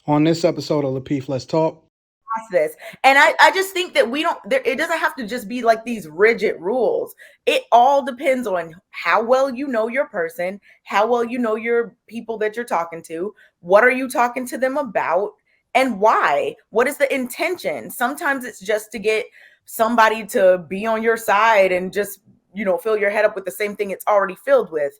On this episode of Lapeef, Let's Talk. This. And I just think that it doesn't have to just be like these rigid rules. It all depends on how well you know your person, how well you know your people that you're talking to, what are you talking to them about, and why? What is the intention? Sometimes it's just to get somebody to be on your side and just, fill your head up with the same thing it's already filled with.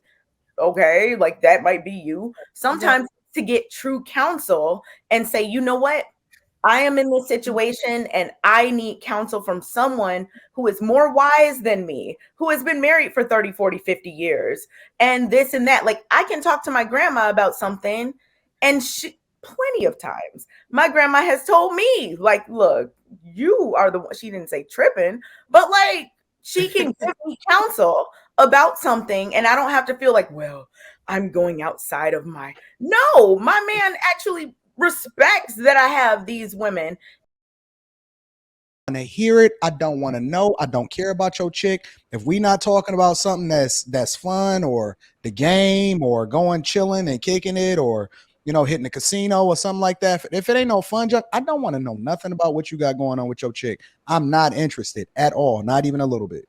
Okay, like that might be you. Sometimes to get true counsel and say, you know what? I am in this situation and I need counsel from someone who is more wise than me, who has been married for 30, 40, 50 years, and this and that. Like, I can talk to my grandma about something, and plenty of times my grandma has told me, like, look, you are the one. She didn't say tripping, but like, she can give me counsel about something, and I don't have to feel like, well, I'm going outside of my. No, my man actually respects that I have these women. I want to hear it. I don't want to know. I don't care about your chick. If we not talking about something that's fun, or the game, or going chilling and kicking it, or hitting the casino or something like that. If it ain't no fun junk, I don't want to know nothing about what you got going on with your chick. I'm not interested at all, not even a little bit.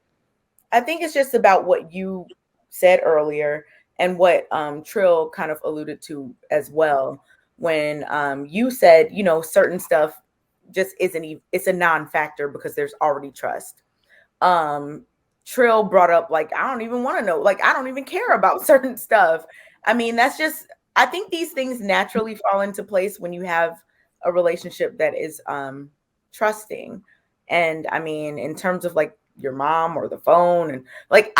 I think it's just about what you said earlier and what Trill kind of alluded to as well. When you said, certain stuff just isn't even, it's a non-factor because there's already trust. Trill brought up, like, I don't even want to know, like, I don't even care about certain stuff. I mean, that's just, I think these things naturally fall into place when you have a relationship that is trusting. And I mean, in terms of like your mom or the phone, and like,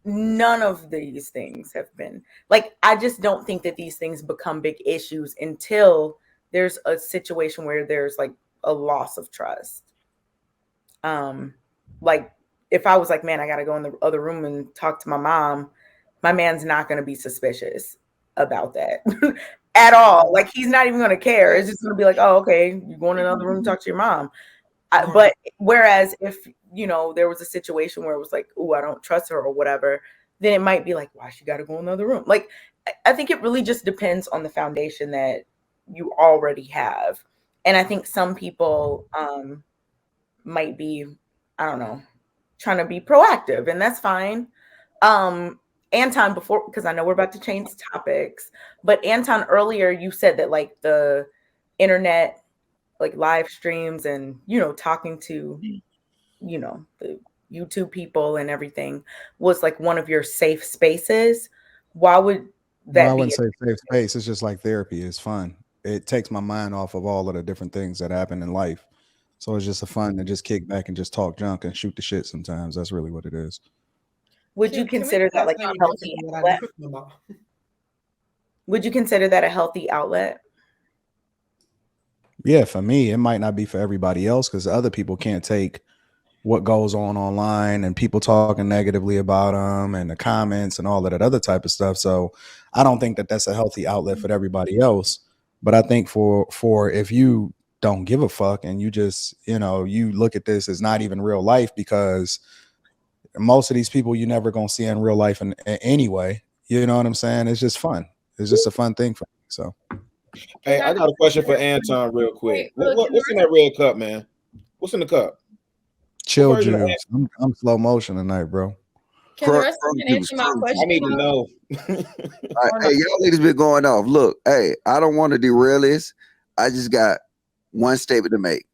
none of these things have been like, I just don't think that these things become big issues until there's a situation where there's like a loss of trust. Like, if I was like, man, I got to go in the other room and talk to my mom, my man's not going to be suspicious about that at all. Like, he's not even going to care. It's just going to be like, oh, okay, you go in another room, talk to your mom. But whereas if, there was a situation where it was like, oh, I don't trust her or whatever, then it might be like, why she got to go in another room? Like, I think it really just depends on the foundation that you already have. And I think some people might be, I don't know, trying to be proactive, and that's fine. Anton, before, because I know we're about to change topics, but Anton, earlier you said that like the internet, like live streams and, talking to, the YouTube people and everything was like one of your safe spaces. Why would that I be? wouldn't say safe space. It's just like therapy. It's fun. It takes my mind off of all of the different things that happen in life. So it's just a fun to just kick back and just talk junk and shoot the shit sometimes. That's really what it is. Would you consider that like a healthy outlet? Would you consider that a healthy outlet? Yeah, for me, it might not be for everybody else because other people can't take what goes on online and people talking negatively about them and the comments and all of that other type of stuff. So I don't think that that's a healthy outlet for everybody else. But I think for if you don't give a fuck and you just, you look at this as not even real life, because most of these people you never going to see in real life in anyway. You know what I'm saying? It's just fun. It's just a fun thing for me. So. Hey, I got a question for Anton real quick. What's in that red cup, man? What's in the cup? Chill juice. I'm slow motion tonight, bro. Can the rest of you answer my question? I need to know. Right, hey, y'all ladies been going off. Look, hey, I don't want to derail this. I just got one statement to make.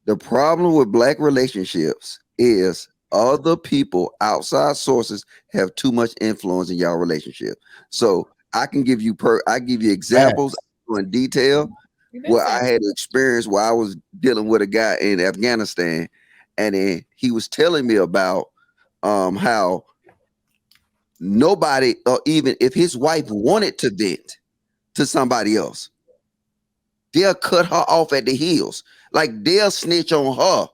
The problem with Black relationships is other people, outside sources, have too much influence in y'all relationship. So I can give you examples in detail where I had experience where I was dealing with a guy in Afghanistan, and then he was telling me about how nobody, or even if his wife wanted to vent to somebody else, they'll cut her off at the heels. Like, they'll snitch on her.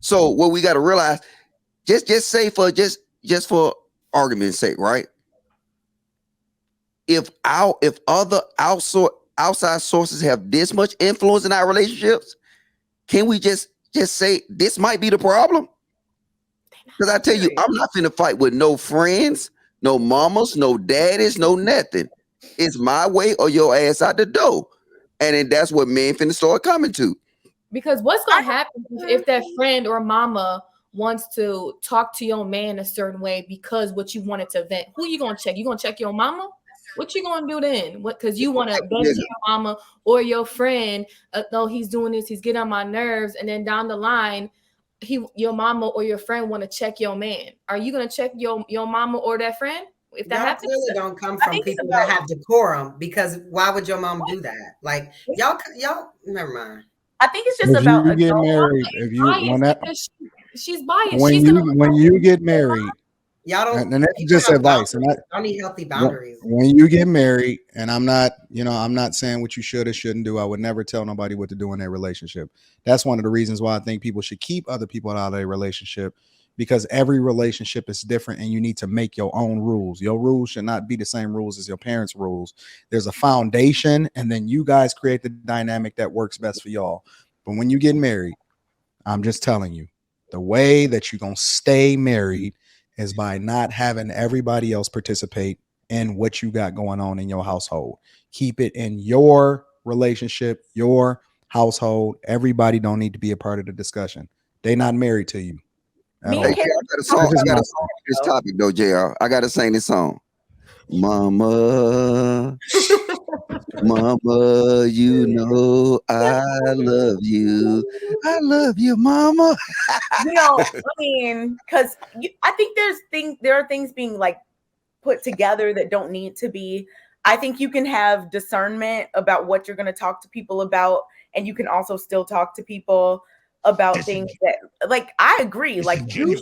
So what we got to realize, just say for argument's sake, right? If other outside sources have this much influence in our relationships, can we just say this might be the problem? Because I tell you, I'm not finna fight with no friends, no mamas, no daddies, no nothing. It's my way or your ass out the door. And then that's what men finna start coming to. Because what's gonna happen if that friend or mama wants to talk to your man a certain way because what you wanted to vent? Who you gonna check? You gonna check your mama? What you gonna do then? What? Because you want to vent to your mama or your friend? No, he's doing this. He's getting on my nerves. And then down the line, your mama or your friend want to check your man. Are you gonna check your mama or that friend? If that happens, clearly don't come from people that have decorum, because why would your mom do that? Like y'all, never mind. I think it's just about you get married. If you when that she's biased. When you get married, y'all don't. And that's just advice. And y'all need healthy boundaries. When you get married, and I'm not saying what you should or shouldn't do. I would never tell nobody what to do in their relationship. That's one of the reasons why I think people should keep other people out of their relationship, because every relationship is different and you need to make your own rules. Your rules should not be the same rules as your parents' rules. There's a foundation, and then you guys create the dynamic that works best for y'all. But when you get married, I'm just telling you, the way that you're going to stay married is by not having everybody else participate in what you got going on in your household. Keep it in your relationship, your household. Everybody don't need to be a part of the discussion. They're not married to you. Hey, I got a song for this topic though, JR. I gotta sing this song. Mama, mama, you know I love you. I love you, mama. I mean, because I think there are things being like put together that don't need to be. I think you can have discernment about what you're going to talk to people about, and you can also still talk to people about things that, like, I agree. Like, you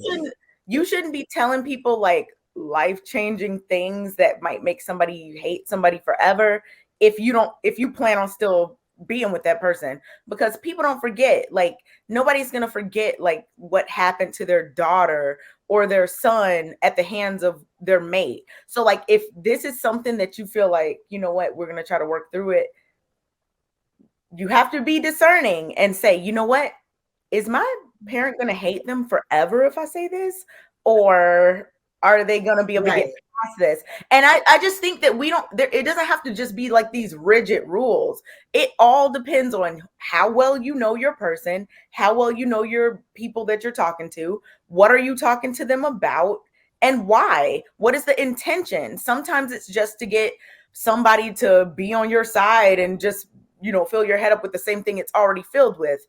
shouldn't be telling people like life-changing things that might make somebody hate somebody forever if you plan on still being with that person, because people don't forget. Like, nobody's gonna forget like what happened to their daughter or their son at the hands of their mate. So like, if this is something that you feel like, you know what, we're gonna try to work through it, you have to be discerning and say, you know what, is my parent going to hate them forever if I say this? Or are they going to be able to get past this? And I just think that it doesn't have to just be like these rigid rules. It all depends on how well you know your person, how well you know your people that you're talking to. What are you talking to them about? And why? What is the intention? Sometimes it's just to get somebody to be on your side and just, fill your head up with the same thing it's already filled with.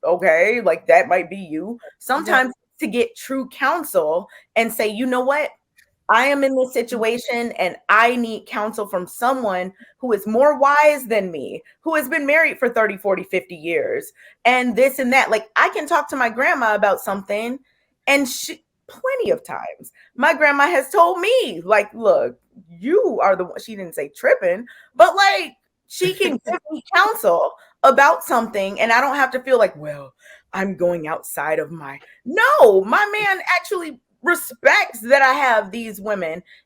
Okay, like that might be you. Sometimes to get true counsel and say, you know what, I am in this situation and I need counsel from someone who is more wise than me, who has been married for 30, 40, 50 years, and this and that. Like, I can talk to my grandma about something, and plenty of times my grandma has told me, like, look, you are the one. She didn't say tripping, but like, she can give me counsel about something, and I don't have to feel like, well, I'm going outside of my man actually respects that I have these women